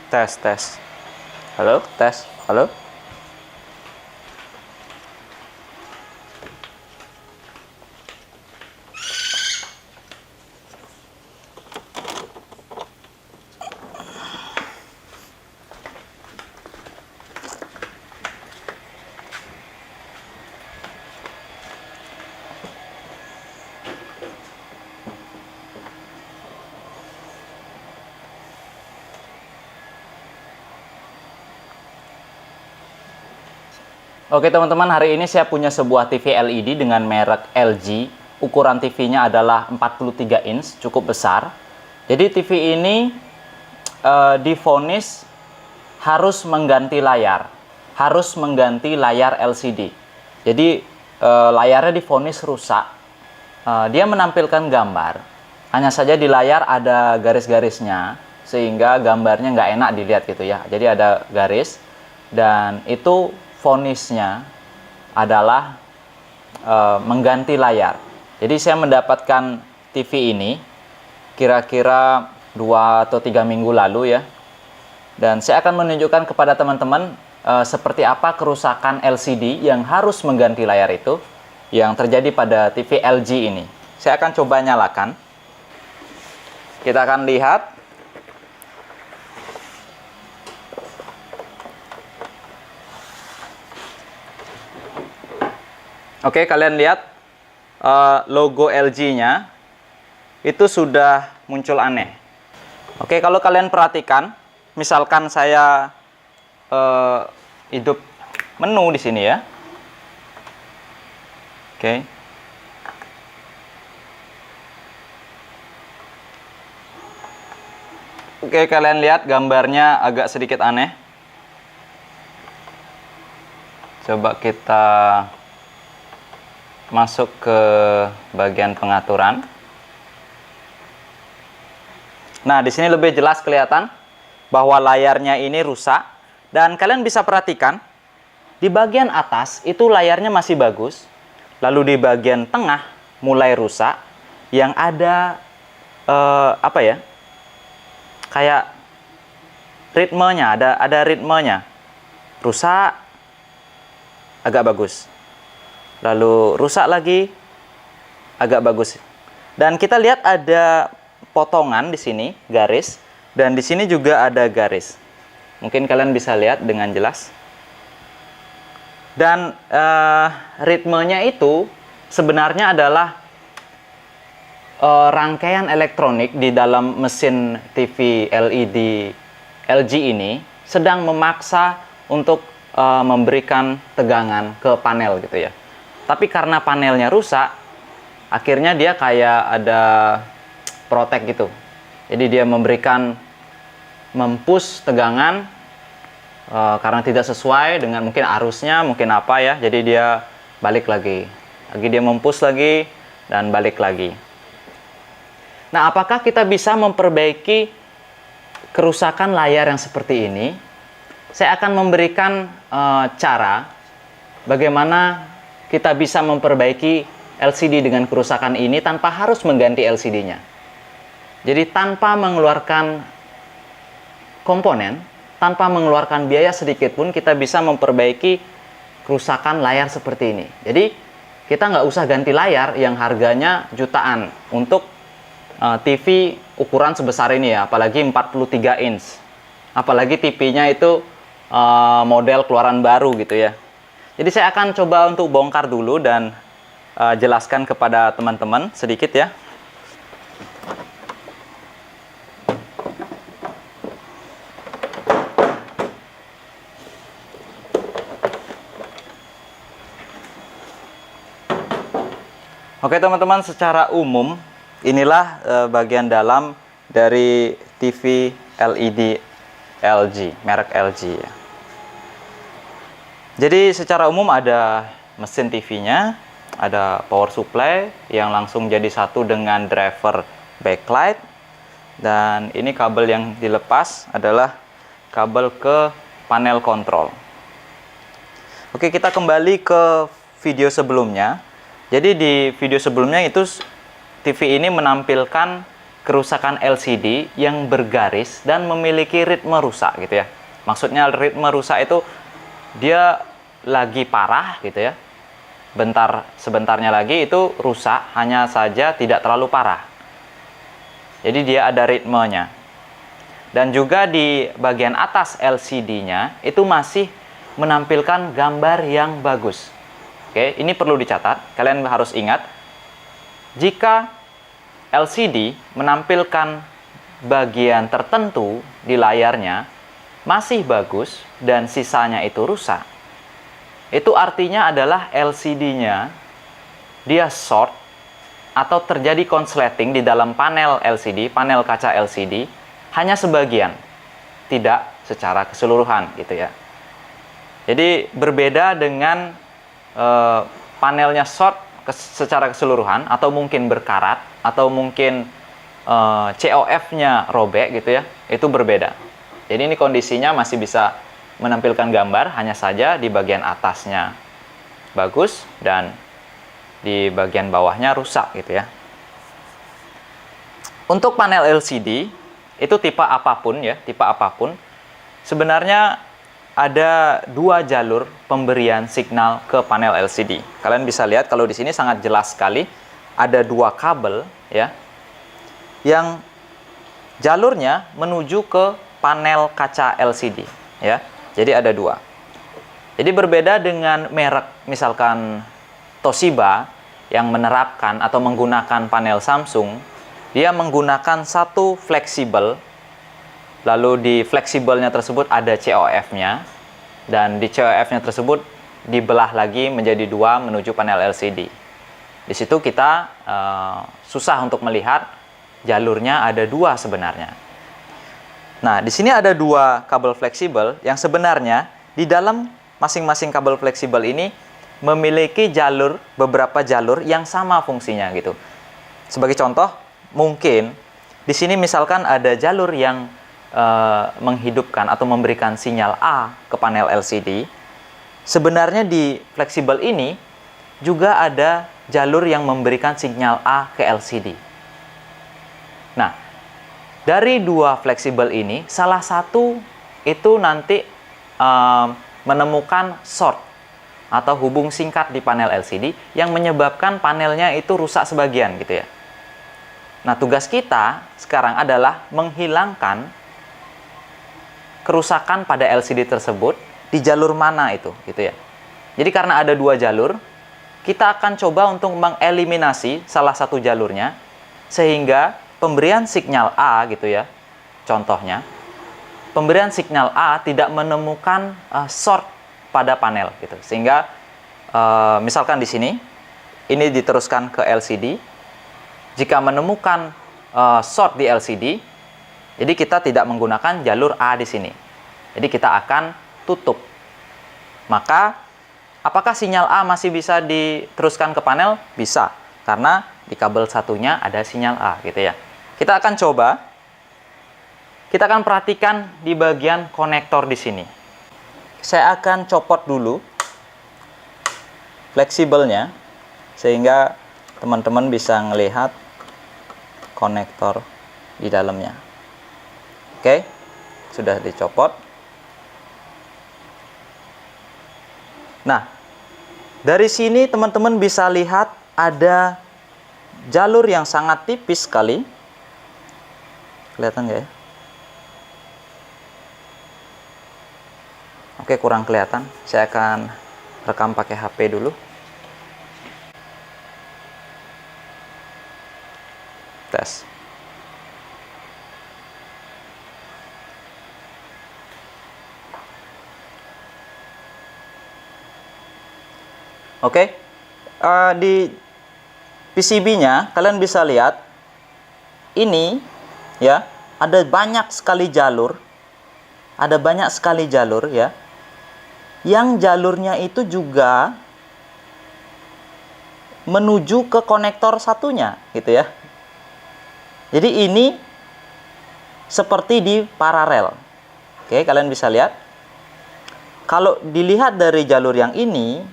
Tes, tes. Halo, tes. Halo. Oke teman-teman, hari ini saya punya sebuah TV LED dengan merek LG. Ukuran TV-nya adalah 43 inch, cukup besar. Jadi TV ini divonis harus mengganti layar. Harus mengganti layar LCD. Jadi layarnya divonis rusak. Dia menampilkan gambar. Hanya saja di layar ada garis-garisnya, sehingga gambarnya nggak enak dilihat gitu ya. Jadi ada garis, dan itu vonisnya adalah mengganti layar. Jadi saya mendapatkan TV ini kira-kira 2 atau 3 minggu lalu ya. Dan saya akan menunjukkan kepada teman-teman seperti apa kerusakan LCD yang harus mengganti layar itu yang terjadi pada TV LG ini. Saya akan coba nyalakan. Kita akan lihat. Oke, kalian lihat logo LG-nya itu sudah muncul aneh. Oke, kalau kalian perhatikan, misalkan saya hidup menu di sini ya. Oke. Oke, kalian lihat gambarnya agak sedikit aneh. Coba kita masuk ke bagian pengaturan. Nah, di sini lebih jelas kelihatan bahwa layarnya ini rusak, dan kalian bisa perhatikan di bagian atas itu layarnya masih bagus, lalu di bagian tengah mulai rusak, yang ada apa ya? Kayak ritmenya, ada ritmenya. Rusak, agak bagus. Lalu rusak lagi, agak bagus. Dan kita lihat ada potongan di sini, garis, dan di sini juga ada garis. Mungkin kalian bisa lihat dengan jelas. Dan ritmenya itu sebenarnya adalah rangkaian elektronik di dalam mesin TV LED LG ini sedang memaksa untuk memberikan tegangan ke panel gitu ya. Tapi karena panelnya rusak, akhirnya dia kayak ada protek gitu. Jadi dia mempush tegangan karena tidak sesuai dengan mungkin arusnya, mungkin apa ya. Jadi dia balik lagi. Dia mempush lagi dan balik lagi. Nah, apakah kita bisa memperbaiki kerusakan layar yang seperti ini? Saya akan memberikan cara bagaimana kita bisa memperbaiki LCD dengan kerusakan ini tanpa harus mengganti LCD-nya. Jadi tanpa mengeluarkan komponen, tanpa mengeluarkan biaya sedikit pun, kita bisa memperbaiki kerusakan layar seperti ini. Jadi kita nggak usah ganti layar yang harganya jutaan untuk TV ukuran sebesar ini ya, apalagi 43 inch. Apalagi TV-nya itu model keluaran baru gitu ya. Jadi saya akan coba untuk bongkar dulu dan jelaskan kepada teman-teman sedikit ya. Oke teman-teman, secara umum inilah bagian dalam dari TV LED LG, merek LG ya. Jadi secara umum ada mesin TV-nya, ada power supply yang langsung jadi satu dengan driver backlight, dan ini kabel yang dilepas adalah kabel ke panel kontrol. Oke, kita kembali ke video sebelumnya. Jadi di video sebelumnya itu TV ini menampilkan kerusakan LCD yang bergaris dan memiliki ritme rusak gitu ya. Maksudnya ritme rusak itu dia lagi parah gitu ya. Sebentarnya lagi itu rusak, hanya saja tidak terlalu parah. Jadi dia ada ritmenya. Dan juga di bagian atas LCD-nya itu masih menampilkan gambar yang bagus. Oke, ini perlu dicatat. Kalian harus ingat, jika LCD menampilkan bagian tertentu di layarnya masih bagus dan sisanya itu rusak, itu artinya adalah LCD-nya dia short atau terjadi konsleting di dalam panel LCD, panel kaca LCD, hanya sebagian, tidak secara keseluruhan gitu ya. Jadi berbeda dengan panelnya short secara keseluruhan, atau mungkin berkarat, atau mungkin COF-nya robek gitu ya, itu berbeda. Jadi ini kondisinya masih bisa menampilkan gambar, hanya saja di bagian atasnya bagus dan di bagian bawahnya rusak gitu ya. Untuk panel LCD itu tipe apapun ya, tipe apapun, sebenarnya ada dua jalur pemberian signal ke panel LCD. Kalian bisa lihat kalau di sini sangat jelas sekali ada dua kabel ya, yang jalurnya menuju ke panel kaca LCD ya. Jadi ada dua. Jadi berbeda dengan merek misalkan Toshiba yang menerapkan atau menggunakan panel Samsung, dia menggunakan satu fleksibel, lalu di fleksibelnya tersebut ada COF-nya, dan di COF-nya tersebut dibelah lagi menjadi dua menuju panel LCD. Di situ kita susah untuk melihat jalurnya ada dua sebenarnya. Nah, di sini ada dua kabel fleksibel yang sebenarnya di dalam masing-masing kabel fleksibel ini memiliki beberapa jalur yang sama fungsinya gitu. Sebagai contoh, mungkin di sini misalkan ada jalur yang menghidupkan atau memberikan sinyal A ke panel LCD. Sebenarnya di fleksibel ini juga ada jalur yang memberikan sinyal A ke LCD. Nah, dari dua fleksibel ini, salah satu itu nanti menemukan short atau hubung singkat di panel LCD yang menyebabkan panelnya itu rusak sebagian gitu ya. Nah, tugas kita sekarang adalah menghilangkan kerusakan pada LCD tersebut di jalur mana itu gitu ya. Jadi karena ada dua jalur, kita akan coba untuk mengeliminasi salah satu jalurnya sehingga pemberian sinyal A gitu ya, contohnya pemberian sinyal A tidak menemukan short pada panel gitu, sehingga misalkan di sini ini diteruskan ke LCD, jika menemukan short di LCD, jadi kita tidak menggunakan jalur A di sini, jadi kita akan tutup. Maka apakah sinyal A masih bisa diteruskan ke panel? Bisa, karena di kabel satunya ada sinyal A gitu ya. Kita akan coba, kita akan perhatikan di bagian konektor di sini. Saya akan copot dulu fleksibelnya, sehingga teman-teman bisa melihat konektor di dalamnya. Oke, sudah dicopot. Nah, dari sini teman-teman bisa lihat ada jalur yang sangat tipis sekali. Kelihatan nggak ya? Oke, kurang kelihatan. Saya akan rekam pakai HP dulu. Tes. Oke, di PCB-nya kalian bisa lihat ini ya, ada banyak sekali jalur, ya, yang jalurnya itu juga menuju ke konektor satunya gitu ya. Jadi ini seperti di paralel. Oke, kalian bisa lihat. Kalau dilihat dari jalur yang ini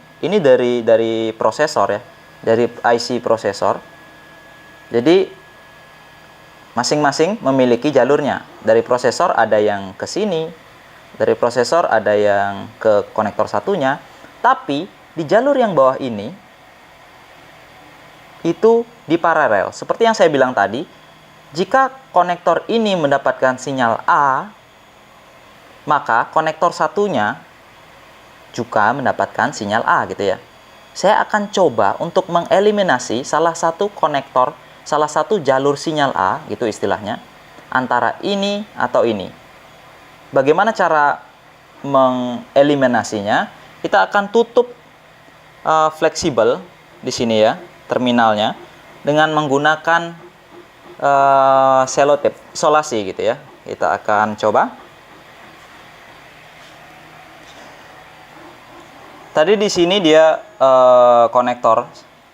dari prosesor ya, dari IC prosesor. Jadi masing-masing memiliki jalurnya. Dari prosesor ada yang ke sini, dari prosesor ada yang ke konektor satunya, tapi di jalur yang bawah ini itu di paralel. Seperti yang saya bilang tadi, jika konektor ini mendapatkan sinyal A, maka konektor satunya juga mendapatkan sinyal A gitu ya. Saya akan coba untuk mengeliminasi salah satu konektor, salah satu jalur sinyal A gitu istilahnya, antara ini atau ini. Bagaimana cara mengeliminasinya? Kita akan tutup fleksibel di sini ya, terminalnya, dengan menggunakan selotip, isolasi gitu ya. Kita akan coba. Tadi di sini dia konektor,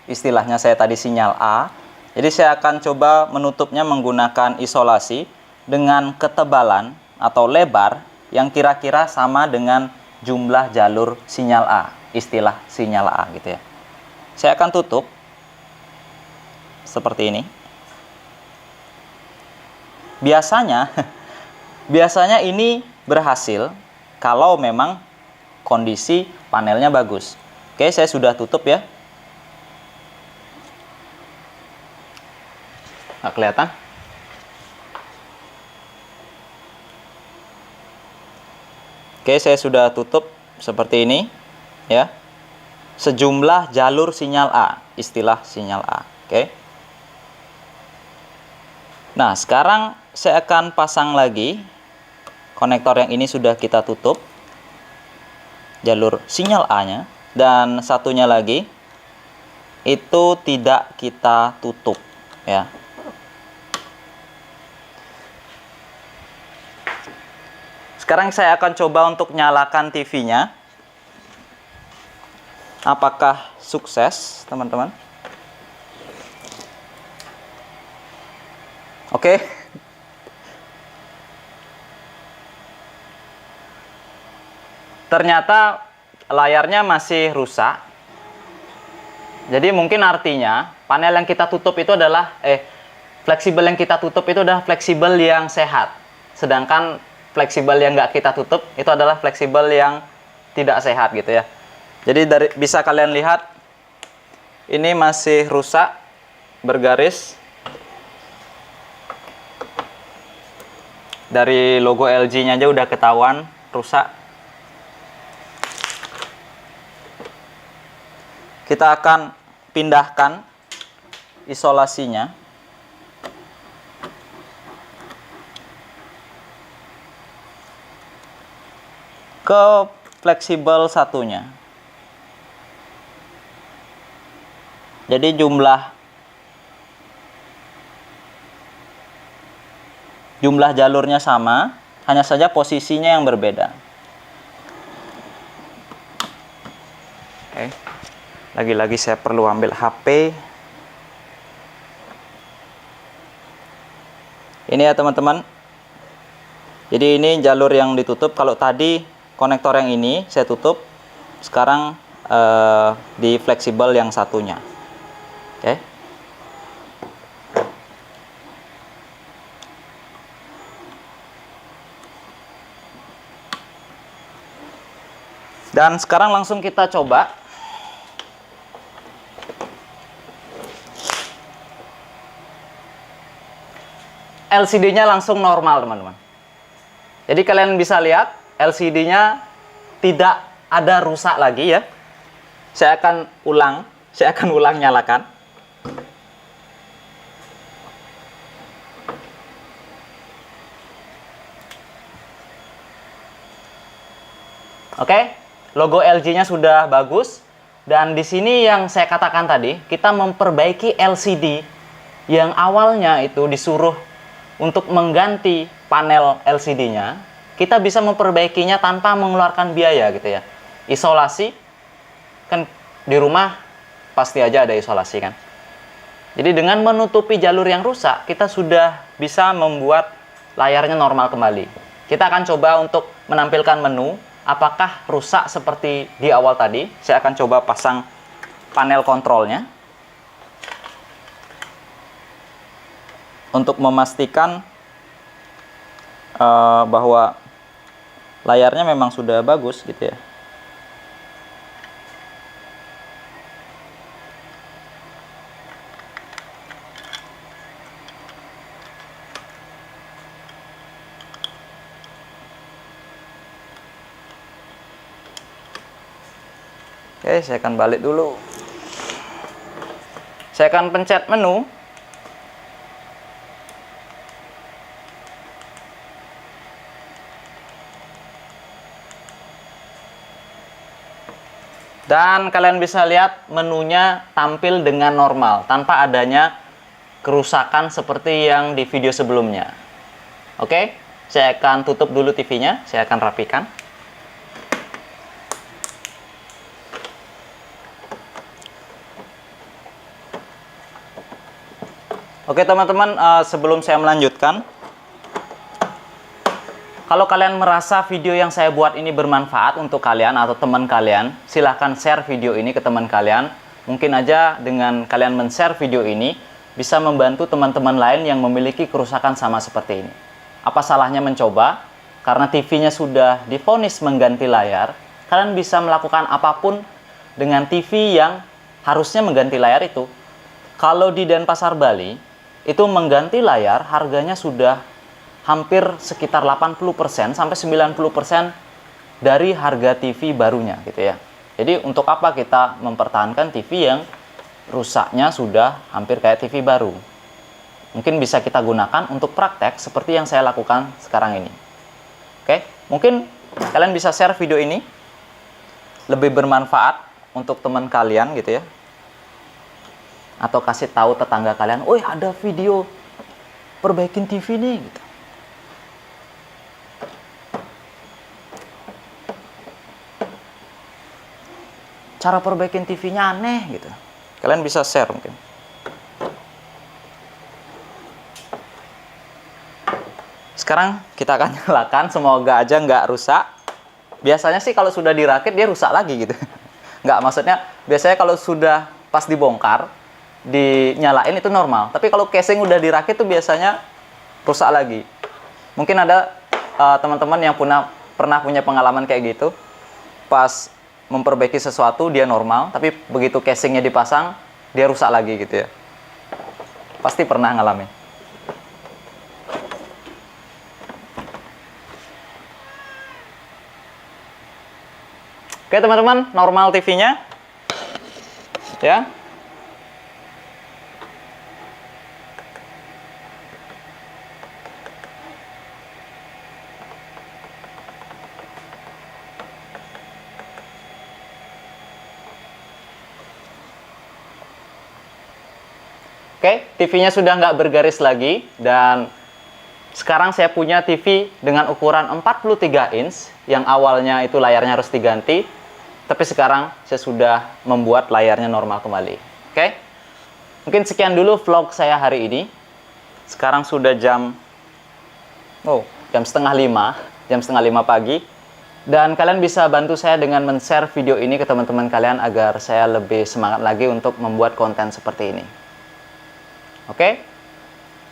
istilahnya saya tadi sinyal A. Jadi saya akan coba menutupnya menggunakan isolasi dengan ketebalan atau lebar yang kira-kira sama dengan jumlah jalur sinyal A, istilah sinyal A gitu ya. Saya akan tutup seperti ini. Biasanya ini berhasil kalau memang kondisi panelnya bagus. Oke, saya sudah tutup ya. Nggak kelihatan? Oke, saya sudah tutup seperti ini ya. Sejumlah jalur sinyal A, istilah sinyal A. Oke. Nah, sekarang saya akan pasang lagi konektor yang ini sudah kita tutup, jalur sinyal A-nya, dan satunya lagi itu tidak kita tutup ya. Sekarang saya akan coba untuk nyalakan TV-nya. Apakah sukses, teman-teman? Oke. Ternyata layarnya masih rusak. Jadi mungkin artinya panel yang kita tutup itu adalah fleksibel yang kita tutup itu adalah fleksibel yang sehat. Sedangkan fleksibel yang nggak kita tutup itu adalah fleksibel yang tidak sehat gitu ya. Jadi bisa kalian lihat ini masih rusak, bergaris. Dari logo LG-nya aja udah ketahuan rusak. Kita akan pindahkan isolasinya ke fleksibel satunya. Jadi jumlah jalurnya sama, hanya saja posisinya yang berbeda. Oke. Lagi-lagi saya perlu ambil HP. Ini ya teman-teman. Jadi ini jalur yang ditutup. Kalau tadi konektor yang ini saya tutup, sekarang di fleksibel yang satunya. Oke. Dan sekarang langsung kita coba. LCD-nya langsung normal, teman-teman. Jadi kalian bisa lihat LCD-nya tidak ada rusak lagi ya. Saya akan ulang nyalakan. Oke, logo LG-nya sudah bagus. Dan di sini yang saya katakan tadi, kita memperbaiki LCD yang awalnya itu disuruh untuk mengganti panel LCD-nya, kita bisa memperbaikinya tanpa mengeluarkan biaya gitu ya. Isolasi, kan di rumah pasti aja ada isolasi kan. Jadi dengan menutupi jalur yang rusak, kita sudah bisa membuat layarnya normal kembali. Kita akan coba untuk menampilkan menu. Apakah rusak seperti di awal tadi? Saya akan coba pasang panel kontrolnya. untuk memastikan bahwa layarnya memang sudah bagus gitu ya. Oke, saya akan balik dulu. Saya akan pencet menu. Dan kalian bisa lihat menunya tampil dengan normal, tanpa adanya kerusakan seperti yang di video sebelumnya. Oke, saya akan tutup dulu TV-nya, saya akan rapikan. Oke teman-teman, sebelum saya melanjutkan, kalau kalian merasa video yang saya buat ini bermanfaat untuk kalian atau teman kalian, silahkan share video ini ke teman kalian. Mungkin aja dengan kalian men-share video ini, bisa membantu teman-teman lain yang memiliki kerusakan sama seperti ini. Apa salahnya mencoba? Karena TV-nya sudah divonis mengganti layar, kalian bisa melakukan apapun dengan TV yang harusnya mengganti layar itu. Kalau di Denpasar, Bali, itu mengganti layar harganya sudah hampir sekitar 80% sampai 90% dari harga TV barunya gitu ya. Jadi untuk apa kita mempertahankan TV yang rusaknya sudah hampir kayak TV baru? Mungkin bisa kita gunakan untuk praktek seperti yang saya lakukan sekarang ini. Oke, mungkin kalian bisa share video ini, lebih bermanfaat untuk teman kalian gitu ya. Atau kasih tahu tetangga kalian, "Woi, ada video perbaikin TV nih." Gitu. Cara perbaikin TV-nya aneh gitu. Kalian bisa share mungkin. Sekarang kita akan nyalakan, semoga aja nggak rusak. Biasanya sih kalau sudah dirakit dia rusak lagi gitu. Nggak, maksudnya biasanya kalau sudah pas dibongkar, dinyalain itu normal, tapi kalau casing udah dirakit tuh biasanya rusak lagi. Mungkin ada teman-teman yang pernah punya pengalaman kayak gitu, pas memperbaiki sesuatu dia normal, tapi begitu casingnya dipasang dia rusak lagi gitu ya. Pasti pernah ngalamin. Oke teman-teman, normal TV-nya ya. Oke, TV-nya sudah nggak bergaris lagi, dan sekarang saya punya TV dengan ukuran 43 inch, yang awalnya itu layarnya harus diganti, tapi sekarang saya sudah membuat layarnya normal kembali. Oke, mungkin sekian dulu vlog saya hari ini. Sekarang sudah jam setengah 5 pagi, dan kalian bisa bantu saya dengan men-share video ini ke teman-teman kalian agar saya lebih semangat lagi untuk membuat konten seperti ini. Oke,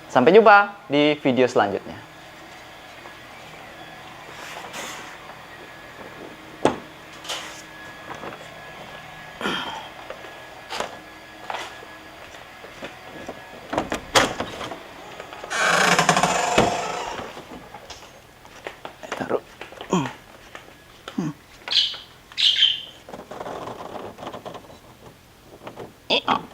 sampai jumpa di video selanjutnya. Taruh. Iya.